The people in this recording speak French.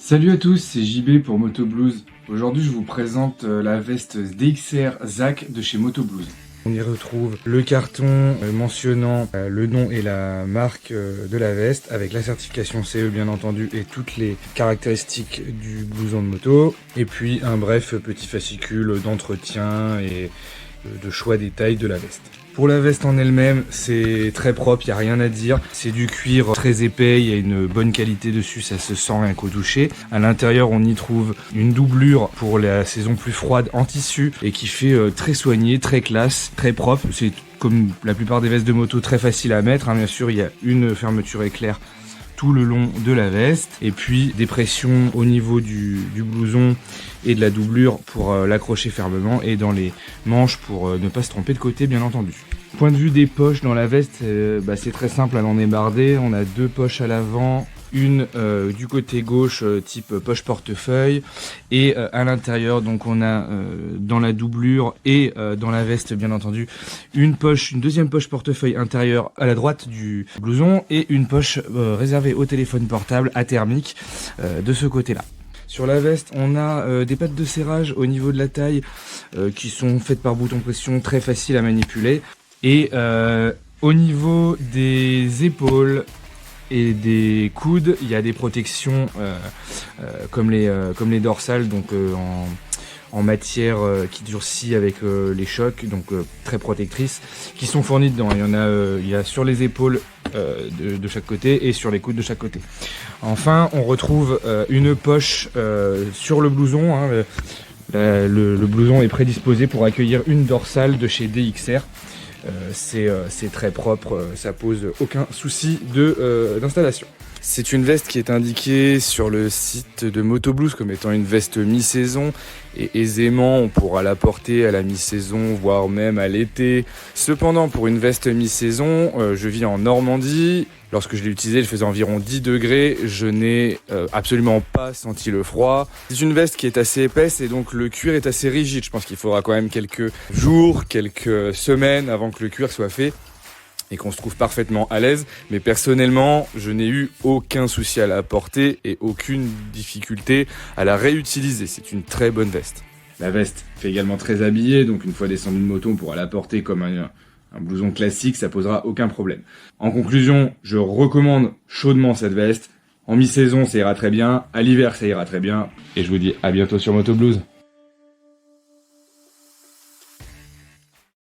Salut à tous, c'est JB pour Moto Blues. Aujourd'hui, je vous présente la veste DXR ZAC de chez Moto Blues. On y retrouve le carton mentionnant le nom et la marque de la veste, avec la certification CE bien entendu et toutes les caractéristiques du blouson de moto. Et puis un bref petit fascicule d'entretien et de choix des tailles de la veste. Pour la veste en elle-même, c'est très propre, il n'y a rien à dire. C'est du cuir très épais, il y a une bonne qualité dessus, ça se sent rien qu'au toucher. À l'intérieur, on y trouve une doublure pour la saison plus froide en tissu et qui fait très soigné, très classe, très propre. C'est comme la plupart des vestes de moto, très facile à mettre. Bien sûr, il y a une fermeture éclair tout le long de la veste et puis des pressions au niveau du blouson et de la doublure pour l'accrocher fermement et dans les manches pour ne pas se tromper de côté bien entendu. Point de vue des poches dans la veste, c'est très simple à l'en ébarder. On a deux poches à l'avant, une du côté gauche type poche portefeuille et à l'intérieur donc on a dans la doublure et dans la veste bien entendu une deuxième poche portefeuille intérieure à la droite du blouson et une poche réservée au téléphone portable athermique de ce côté là. Sur la veste, on a des pattes de serrage au niveau de la taille qui sont faites par bouton pression, très facile à manipuler. Et au niveau des épaules et des coudes, il y a des protections comme les dorsales, donc en matière qui durcit avec les chocs, donc très protectrices, qui sont fournies dedans. Il y a sur les épaules de chaque côté et sur les coudes de chaque côté. Enfin, on retrouve une poche sur le blouson. Le blouson est prédisposé pour accueillir une dorsale de chez DXR. C'est très propre, ça pose aucun souci d'installation. C'est une veste qui est indiquée sur le site de Moto Blues comme étant une veste mi-saison et aisément on pourra la porter à la mi-saison voire même à l'été. Cependant pour une veste mi-saison, je vis en Normandie. Lorsque je l'ai utilisée, il faisait environ 10 degrés. Je n'ai absolument pas senti le froid. C'est une veste qui est assez épaisse et donc le cuir est assez rigide. Je pense qu'il faudra quand même quelques jours, quelques semaines avant que le cuir soit fait et qu'on se trouve parfaitement à l'aise. Mais personnellement, je n'ai eu aucun souci à la porter et aucune difficulté à la réutiliser. C'est une très bonne veste. La veste fait également très habillée, donc une fois descendu de moto, on pourra la porter comme un blouson classique, ça posera aucun problème. En conclusion, je recommande chaudement cette veste. En mi-saison, ça ira très bien. À l'hiver, ça ira très bien. Et je vous dis à bientôt sur Moto Blues.